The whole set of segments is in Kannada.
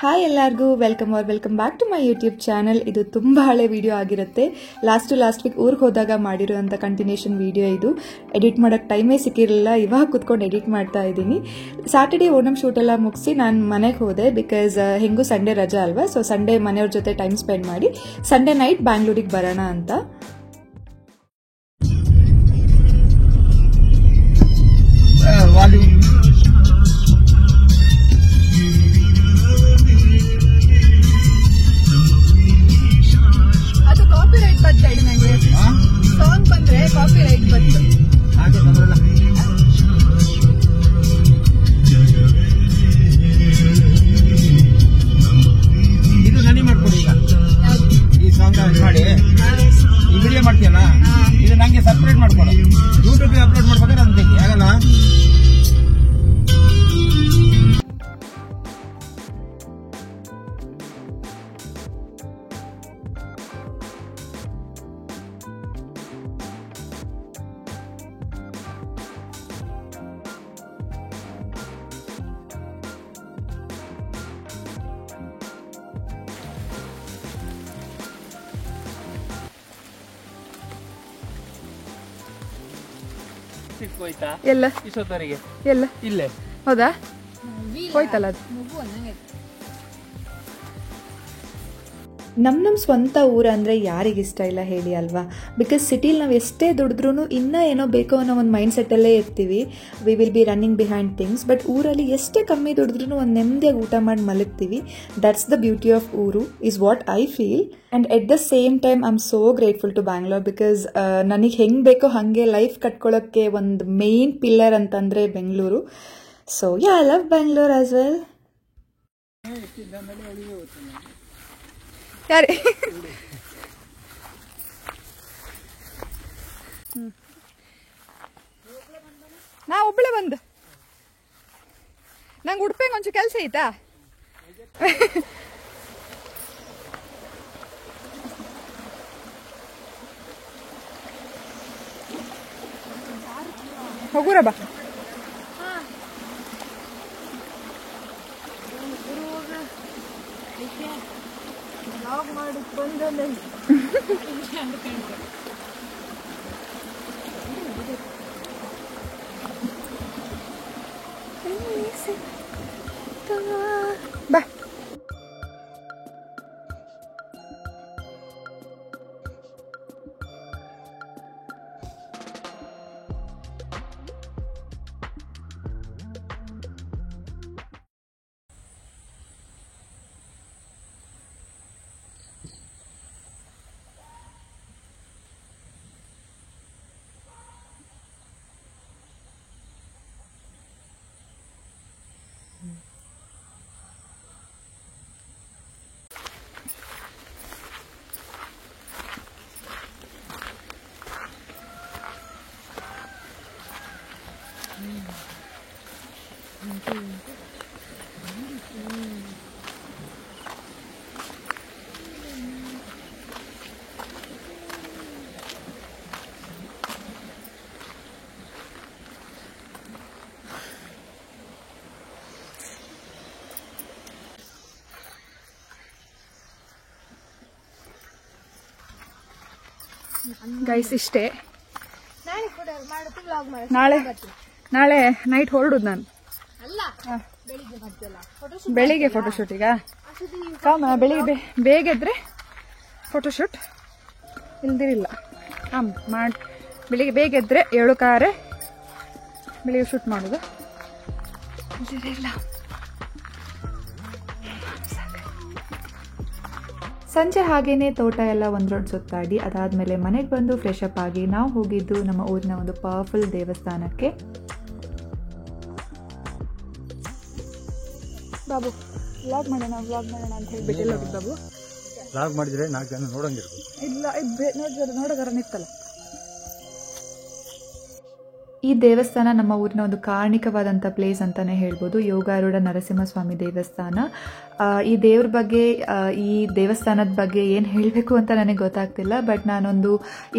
ಹಾಯ್ ಎಲ್ಲರಿಗೂ welcome back to my YouTube channel. ಇದು ತುಂಬ ಹಳೆ ವಿಡಿಯೋ ಆಗಿರುತ್ತೆ. ಲಾಸ್ಟ್ ವೀಕ್ ಊರಿಗೆ ಹೋದಾಗ ಮಾಡಿರೋಂಥ ಕಂಟಿನ್ಯೂಷನ್ ವಿಡಿಯೋ ಇದು. ಎಡಿಟ್ ಮಾಡೋಕ್ಕೆ ಟೈಮೇ ಸಿಕ್ಕಿರಲಿಲ್ಲ. ಇವಾಗ ಕುತ್ಕೊಂಡು ಎಡಿಟ್ ಮಾಡ್ತಾ ಇದ್ದೀನಿ. ಸ್ಯಾಟರ್ಡೇ ಓಣಂ ಶೂಟೆಲ್ಲ ಮುಗಿಸಿ ನಾನು ಮನೆಗೆ ಹೋದೆ. ಬಿಕಾಸ್ ಹೆಂಗೂ ಸಂಡೇ ರಜಾ ಅಲ್ವಾ, ಸೊ ಸಂಡೇ ಮನೆಯವ್ರ ಜೊತೆ ಟೈಮ್ ಸ್ಪೆಂಡ್ ಮಾಡಿ ಸಂಡೇ ನೈಟ್ ಬ್ಯಾಂಗ್ಳೂರಿಗೆ ಬರೋಣ ಅಂತ. ಅದು ಕಾಪಿ ರೈಟ್ ಬಂತು ನಂಗೆ. ಸಾಂಗ್ ಬಂದ್ರೆ ಕಾಪಿ ರೈಟ್ ಬಂತು. ಇದು ನನಗೆ ಮಾಡ್ಕೊಡಿ. ಈಗ ಈ ಸಾಂಗ್ ಮಾಡಿ ಈ ವಿಡಿಯೋ ಮಾಡ್ತೀಯಲ್ಲ, ಇದು ನಂಗೆ ಸಪ್ರೇಟ್ ಮಾಡ್ಕೊಡ. ಯೂಟ್ಯೂಬ್ಗೆ ಅಪ್ಲೋಡ್ ಮಾಡ್ಬೇಕಾದ್ರೆ ಅದು ಬೇಕು, ಆಗಲ್ಲ. ಎಲ್ಲ ಇಷ್ಟೊತ್ತವರೆಗೆ ಎಲ್ಲ ಇಲ್ಲೇ ಹೌದಾ, ಹೋಯ್ತಲ್ಲ ಅದು. ನಮ್ಮ ಸ್ವಂತ ಊರು ಅಂದರೆ ಯಾರಿಗಿಷ್ಟ ಇಲ್ಲ ಹೇಳಿ ಅಲ್ವಾ? ಬಿಕಾಸ್ ಸಿಟಿಲಿ ನಾವು ಎಷ್ಟೇ ದುಡಿದ್ರೂ ಇನ್ನೂ ಏನೋ ಬೇಕೋ ಅನ್ನೋ ಒಂದು ಮೈಂಡ್ ಸೆಟ್ಟಲ್ಲೇ ಇರ್ತೀವಿ. We will be running behind things. But ಊರಲ್ಲಿ ಎಷ್ಟೇ ಕಮ್ಮಿ ದುಡಿದ್ರೂ ಒಂದು ನೆಮ್ಮದಿಯಾಗಿ ಊಟ ಮಾಡಿ ಮಲಗ್ತೀವಿ. ದಟ್ಸ್ ದ ಬ್ಯೂಟಿ ಆಫ್ ಊರು, is what I feel. And at the same time I am so grateful to Bangalore. Because ನನಗೆ ಹೆಂಗೆ ಬೇಕೋ ಹಾಗೆ ಲೈಫ್ ಕಟ್ಕೊಳ್ಳೋಕ್ಕೆ ಒಂದು ಮೇನ್ ಪಿಲ್ಲರ್ ಅಂತಂದರೆ Bengaluru. So yeah, I love Bangalore as well. ಯಾರೇ ನಾ ಒಬ್ಬಳೆ ಬಂದು ನಂಗೆ ಉಡುಪಿಗೆ ಒಂಚೂರು ಕೆಲಸ ಐತಾ? ಹೋಗುರ ಬಾ. ಬಾ. ಗೈಸ್ ಇಷ್ಟೇ. ನಾಳೆ ನೈಟ್ ಹೊರಡುದು ನಾನು. ಬೆಳಿಗ್ಗೆ ಫೋಟೋಶೂಟಿಗ ಬೆಳಿಗ್ಗೆ ಬೇಗ ಎದ್ರೆ ಫೋಟೋಶೂಟ್, ಇಲ್ದಿರಿಲ್ಲ. ಮಾಡಿ ಬೆಳಿಗ್ಗೆ ಬೇಗ ಎದ್ರೆ 7 ಕಾರೆ ಬೆಳಿಗ್ಗೆ ಶೂಟ್ ಮಾಡೋದು. ಇಲ್ಲ ಸಂಜೆ ಹಾಗೇನೆ ತೋಟ ಎಲ್ಲ ಒಂದು ರೌಂಡ್ ಸುತ್ತಾಡಿ ಅದಾದಮೇಲೆ ಮನೆಗೆ ಬಂದು ಫ್ರೆಶ್ ಅಪ್ ಆಗಿ ನಾವು ಹೋಗಿದ್ದು ನಮ್ಮ ಊರಿನ ಒಂದು ಪವರ್ಫುಲ್ ದೇವಸ್ಥಾನಕ್ಕೆ. ಬಾಬು ವ್ಲಾಗ್ ಮಾಡೋಣ ಅಂತ ಹೇಳ್ಬಿಟ್ಟು ಎಲ್ಲ ಹೋಗಿದ್ದು ಬಾಬು. ಲಾಗ್ ಮಾಡಿದ್ರೆ 4 ಜನ ನೋಡಂಗಿರ್ಬೋದು. ಇಲ್ಲ ನೋಡೋದಾರ ನಿತ್ತಲ್ಲ. ಈ ದೇವಸ್ಥಾನ ನಮ್ಮ ಊರಿನ ಒಂದು ಕಾರಣಿಕವಾದಂಥ ಪ್ಲೇಸ್ ಅಂತಲೇ ಹೇಳ್ಬೋದು. ಯೋಗಾರೂಢ ನರಸಿಂಹಸ್ವಾಮಿ ದೇವಸ್ಥಾನ. ಈ ದೇವ್ರ ಬಗ್ಗೆ, ಈ ದೇವಸ್ಥಾನದ ಬಗ್ಗೆ ಏನು ಹೇಳಬೇಕು ಅಂತ ನನಗೆ ಗೊತ್ತಾಗ್ತಿಲ್ಲ. ಬಟ್ ನಾನೊಂದು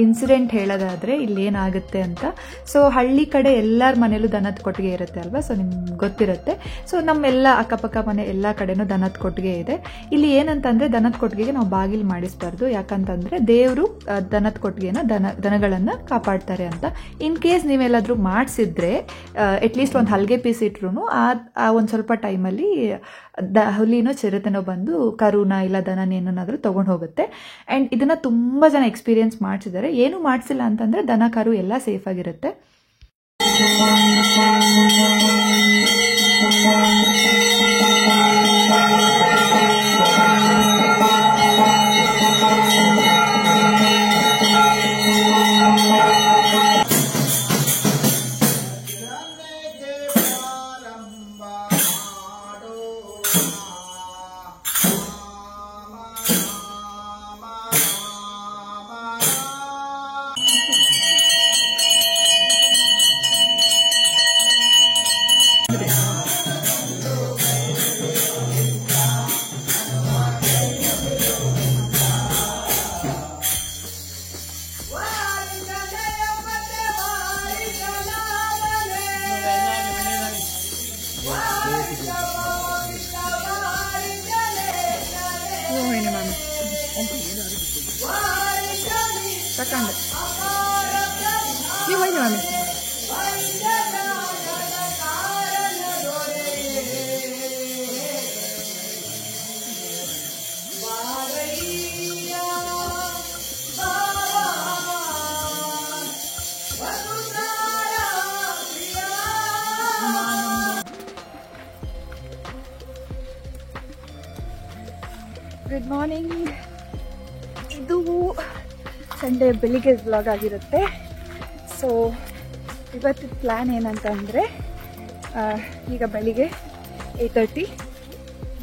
ಇನ್ಸಿಡೆಂಟ್ ಹೇಳೋದಾದರೆ ಇಲ್ಲೇನಾಗುತ್ತೆ ಅಂತ. ಸೊ ಹಳ್ಳಿ ಕಡೆ ಎಲ್ಲರ ಮನೇಲೂ ದನದ ಕೊಟ್ಟಿಗೆ ಇರುತ್ತೆ ಅಲ್ವಾ, ಸೊ ನಿಮ್ಗೆ ಗೊತ್ತಿರುತ್ತೆ. ಸೊ ನಮ್ಮೆಲ್ಲ ಅಕ್ಕಪಕ್ಕ ಮನೆ ಎಲ್ಲ ಕಡೆನೂ ದನದ ಕೊಟ್ಟಿಗೆ ಇದೆ. ಇಲ್ಲಿ ಏನಂತಂದರೆ ದನದ ಕೊಟ್ಟಿಗೆಗೆ ನಾವು ಬಾಗಿಲು ಮಾಡಿಸ್ಬಾರ್ದು. ಯಾಕಂತಂದರೆ ದೇವರು ದನದ ಕೊಟ್ಟಿಗೆನ ದನಗಳನ್ನು ಕಾಪಾಡ್ತಾರೆ ಅಂತ. ಇನ್ ಕೇಸ್ ನೀವೆಲ್ಲಾದರೂ ಮಾಡಿಸಿದ್ರೆ ಅಟ್ಲೀಸ್ಟ್ ಒಂದು ಹಲ್ಗೆ ಪೀಸ್ ಇಟ್ರು ಆ ಒಂದು ಸ್ವಲ್ಪ ಟೈಮಲ್ಲಿ ಹುಲಿನೋ ಚಿರತೆನೋ ಬಂದು ಕರುನ ಇಲ್ಲ ದನ ಏನನ್ನಾದರೂ ತೊಗೊಂಡು ಹೋಗುತ್ತೆ. ಆ್ಯಂಡ್ ಇದನ್ನು ತುಂಬ ಜನ ಎಕ್ಸ್ಪೀರಿಯನ್ಸ್ ಮಾಡಿಸಿದ್ದಾರೆ. ಏನೂ ಮಾಡಿಸಿಲ್ಲ ಅಂತಂದರೆ ದನ ಕರು ಎಲ್ಲ ಸೇಫಾಗಿರುತ್ತೆ. Good morning. ಇದು ಸಂಡೇ ಬೆಳಿಗ್ಗೆ ವ್ಲಾಗ್ ಆಗಿರುತ್ತೆ. ಸೊ ಇವತ್ತಿನ ಪ್ಲ್ಯಾನ್ ಏನಂತಂದರೆ, ಈಗ ಬೆಳಿಗ್ಗೆ 8:30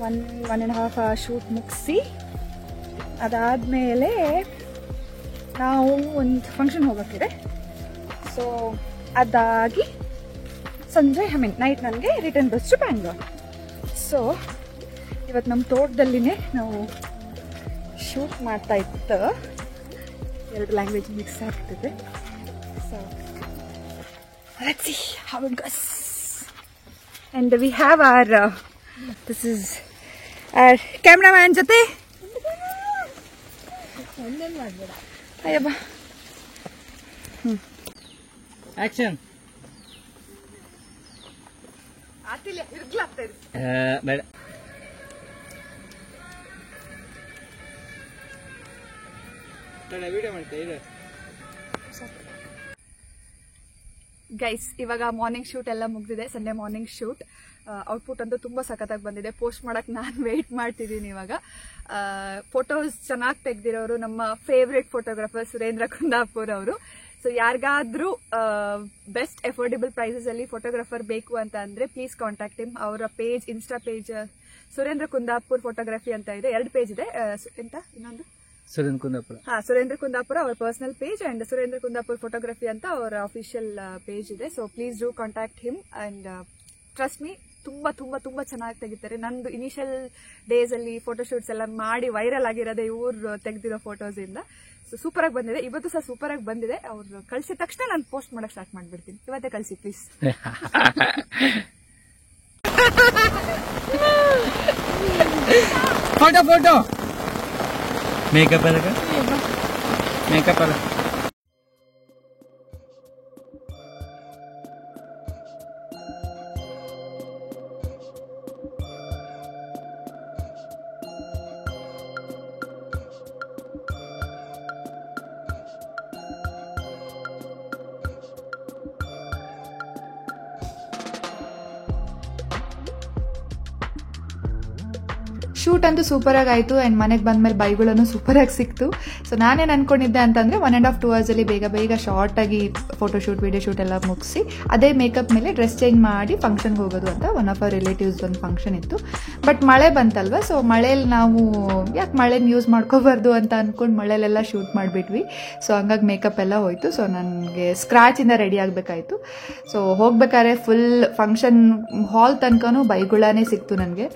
1.5 hour ಶೂಟ್ ಮುಗಿಸಿ ಅದಾದಮೇಲೆ ನಾವು ಒಂದು ಫಂಕ್ಷನ್ ಹೋಗೋಕ್ಕಿದೆ. ಸೊ ಅದಾಗಿ ಸಂಜೆ ನೈಟ್ ನನಗೆ return bus to Bangalore. So ಇವತ್ತು ನಮ್ಮ ತೋಟದಲ್ಲಿನೇ ನಾವು ಶೂಟ್ ಮಾಡ್ತಾ ಇತ್ತು. 2 ಲ್ಯಾಂಗ್ವೇಜ್ ಮಿಕ್ಸ್ ಆಗ್ತಿದೆ. So let's see how it goes. And we have this is our cameraman jate. ಅಯ್ಯಬ್ಬ ಆಕ್ಷನ್ ಆತಿಲ್ಲ ಇರ್ಗ್ಲಾಗ್ತಾ ಇದೆ. ಬೇಡ ವಿಡಿಯೋ ಮಾಡ್ತಾ ಇದೆ. ಗೈಸ್, ಇವಾಗ ಮಾರ್ನಿಂಗ್ ಶೂಟ್ ಎಲ್ಲ ಮುಗಿದಿದೆ. ಸಂಡೇ ಮಾರ್ನಿಂಗ್ ಶೂಟ್ ಔಟ್ಪುಟ್ ಅಂತೂ ತುಂಬ ಸಖತ್ತಾಗಿ ಬಂದಿದೆ. ಪೋಸ್ಟ್ ಮಾಡೋಕ್ಕೆ ನಾನು ವೆಯ್ಟ್ ಮಾಡ್ತಿದ್ದೀನಿ ಇವಾಗ. ಫೋಟೋಸ್ ಚೆನ್ನಾಗಿ ತೆಗೆದಿರೋರು ನಮ್ಮ ಫೇವ್ರೆಟ್ ಫೋಟೋಗ್ರಾಫರ್ ಸುರೇಂದ್ರ ಕುಂದಾಪುರ್ ಅವರು. ಸೊ ಯಾರಿಗಾದ್ರೂ ಬೆಸ್ಟ್ ಅಫೋರ್ಡೆಬಲ್ ಪ್ರೈಸಸಲ್ಲಿ ಫೋಟೋಗ್ರಾಫರ್ ಬೇಕು ಅಂತ ಅಂದರೆ ಪ್ಲೀಸ್ ಕಾಂಟ್ಯಾಕ್ಟ್ ಹಿಮ್. ಅವರ page, insta page Surendra Kundapur photography ಅಂತ ಇದೆ. 2 ಪೇಜ್ ಇದೆ. ಎಂತ ಇನ್ನೊಂದು ಸುರೇಂದ್ರ ಕುಂದಾಪುರ ಅವರ personal page and Surendra Kundapur photography ಅಂತ ಅವರ ಅಫಿಷಿಯಲ್ ಪೇಜ್ ಇದೆ. So please do contact him and trust me, ತುಂಬ ತುಂಬ ತುಂಬ ಚೆನ್ನಾಗಿ ತೆಗಿತಾರೆ. ನಂದು ಇನಿಷಿಯಲ್ ಡೇಸ್ ಅಲ್ಲಿ ಫೋಟೋಶೂಟ್ಸ್ ಎಲ್ಲ ಮಾಡಿ ವೈರಲ್ ಆಗಿರೋದೇ ಇವ್ರು ತೆಗೆದಿರೋ ಫೋಟೋಸ್ ಇಂದ. ಸೊ ಸೂಪರ್ ಆಗಿ ಬಂದಿದೆ. ಇವತ್ತು ಸಹ ಸೂಪರ್ ಆಗಿ ಬಂದಿದೆ. ಅವ್ರು ಕಳಿಸಿದ ತಕ್ಷಣ ನಾನು ಪೋಸ್ಟ್ ಮಾಡಕ್ ಸ್ಟಾರ್ಟ್ ಮಾಡ್ಬಿಡ್ತೀನಿ. ಇವತ್ತೇ ಕಳಿಸಿ ಪ್ಲೀಸ್. ಫೋಟೋ ಮೇಕಪ್ ಅಲ್ಲ. ಶೂಟ್ ಅಂತೂ ಸೂಪರಾಗಿ ಆಯಿತು ಆ್ಯಂಡ್ ಮನೆಗೆ ಬಂದಮೇಲೆ ಬೈಗಳನ್ನು ಸೂಪರಾಗಿ ಸಿಕ್ತು. ಸೊ ನಾನೇನು ಅಂದ್ಕೊಂಡಿದ್ದೆ ಅಂತಂದರೆ 1.5 2 ಅವರ್ಸಲ್ಲಿ ಬೇಗ ಶಾರ್ಟಾಗಿ ಫೋಟೋಶೂಟ್ ವಿಡಿಯೋ ಶೂಟ್ ಎಲ್ಲ ಮುಗಿಸಿ ಅದೇ ಮೇಕಪ್ ಮೇಲೆ ಡ್ರೆಸ್ ಚೇಂಜ್ ಮಾಡಿ ಫಂಕ್ಷನ್ಗೆ ಹೋಗೋದು ಅಂತ ಒನ್ ಆಫ್ ಅವರ್ ರಿಲೇಟಿವ್ಸ್ ಒಂದು ಫಂಕ್ಷನ್ ಇತ್ತು. ಬಟ್ ಮಳೆ ಬಂತಲ್ವ, ಸೊ ಮಳೇಲಿ ನಾವು ಯಾಕೆ ಮಳೆನ ಯೂಸ್ ಮಾಡ್ಕೋಬಾರ್ದು ಅಂತ ಅಂದ್ಕೊಂಡು ಮಳೆಲೆಲ್ಲ ಶೂಟ್ ಮಾಡಿಬಿಟ್ವಿ. ಸೊ ಹಂಗಾಗಿ ಮೇಕಪ್ ಎಲ್ಲ ಹೋಯಿತು. ಸೊ ನನಗೆ ಸ್ಕ್ರ್ಯಾಚಿಂದ ರೆಡಿ ಆಗಬೇಕಾಯಿತು. ಸೊ ಹೋಗ್ಬೇಕಾದ್ರೆ ಫುಲ್ ಫಂಕ್ಷನ್ ಹಾಲ್ ತನಕನೂ ಬೈಗುಳಾನೇ ಸಿಕ್ತು ನನಗೆ.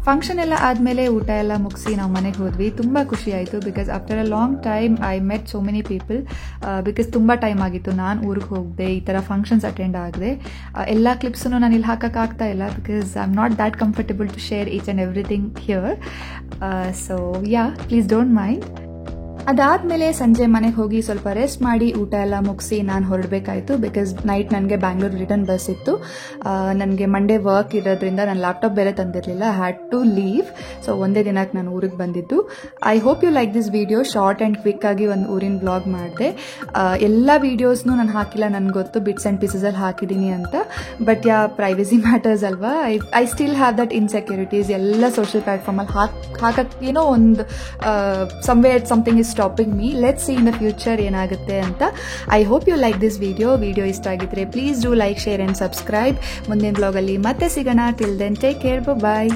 ಫಂಕ್ಷನ್ ಎಲ್ಲ ಆದಮೇಲೆ ಊಟ ಎಲ್ಲ ಮುಗಿಸಿ ನಾವು ಮನೆಗೆ ಹೋದ್ವಿ. ತುಂಬ ಖುಷಿ ಆಯಿತು because after a long time I met so many people. Because ತುಂಬ ಟೈಮ್ ಆಗಿತ್ತು ನಾನು ಊರಿಗೆ ಹೋಗದೆ, ಈ ಥರ ಫಂಕ್ಷನ್ಸ್ ಅಟೆಂಡ್ ಆಗದೆ. ಎಲ್ಲ ಕ್ಲಿಪ್ಸನ್ನು ನಾನು ಇಲ್ಲಿ ಹಾಕೋಕ್ಕಾಗ್ತಾ ಇಲ್ಲ because I am not that comfortable to share each and everything here. So yeah, please don't mind. ಅದಾದಮೇಲೆ ಸಂಜೆ ಮನೆಗೆ ಹೋಗಿ ಸ್ವಲ್ಪ ರೆಸ್ಟ್ ಮಾಡಿ ಊಟ ಎಲ್ಲ ಮುಗಿಸಿ ನಾನು ಹೊರಡಬೇಕಾಯಿತು ಬಿಕಾಸ್ ನೈಟ್ ನನಗೆ ಬ್ಯಾಂಗ್ಳೂರ್ ರಿಟರ್ನ್ ಬಸ್ ಇತ್ತು. ನನಗೆ ಮಂಡೇ ವರ್ಕ್ ಇರೋದ್ರಿಂದ ನಾನು ಲ್ಯಾಪ್ಟಾಪ್ ಬೇರೆ ತಂದಿರಲಿಲ್ಲ, ಹ್ಯಾಡ್ ಟು ಲೀವ್. ಸೊ ಒಂದೇ ದಿನಕ್ಕೆ ನಾನು ಊರಿಗೆ ಬಂದಿದ್ದು. I hope you like this video. Short and ಕ್ವಿಕ್ಕಾಗಿ ಒಂದು ಊರಿನ ಬ್ಲಾಗ್ ಮಾಡಿದೆ. ಎಲ್ಲ ವೀಡಿಯೋಸ್ನೂ ನಾನು ಹಾಕಿಲ್ಲ, ನನಗೆ ಗೊತ್ತು ಬಿಟ್ಸ್ ಆ್ಯಂಡ್ ಪೀಸಸಲ್ಲಿ ಹಾಕಿದ್ದೀನಿ ಅಂತ. ಬಟ್ ಪ್ರೈವಸಿ ಮ್ಯಾಟರ್ಸ್ ಅಲ್ವಾ, I still have that insecurities. ಎಲ್ಲ ಸೋಷಿಯಲ್ ಪ್ಲ್ಯಾಟ್ಫಾರ್ಮಲ್ಲಿ ಹಾಕಕ್ಕೆ ಏನೋ ಒಂದು somewhere something is stopping me. Let's see in the future ಏನಾಗುತ್ತೆ ಅಂತ. I hope you like this video ಇಷ್ಟ ಆಗಿದ್ರೆ please do like, share and subscribe. ಮುಂದಿನ ಬ್ಲಾಗಲ್ಲಿ ಮತ್ತೆ ಸಿಗೋಣ. ಟಿಲ್ ದೆನ್ ಟೇಕ್ ಕೇರ್, ಬಾಯ್.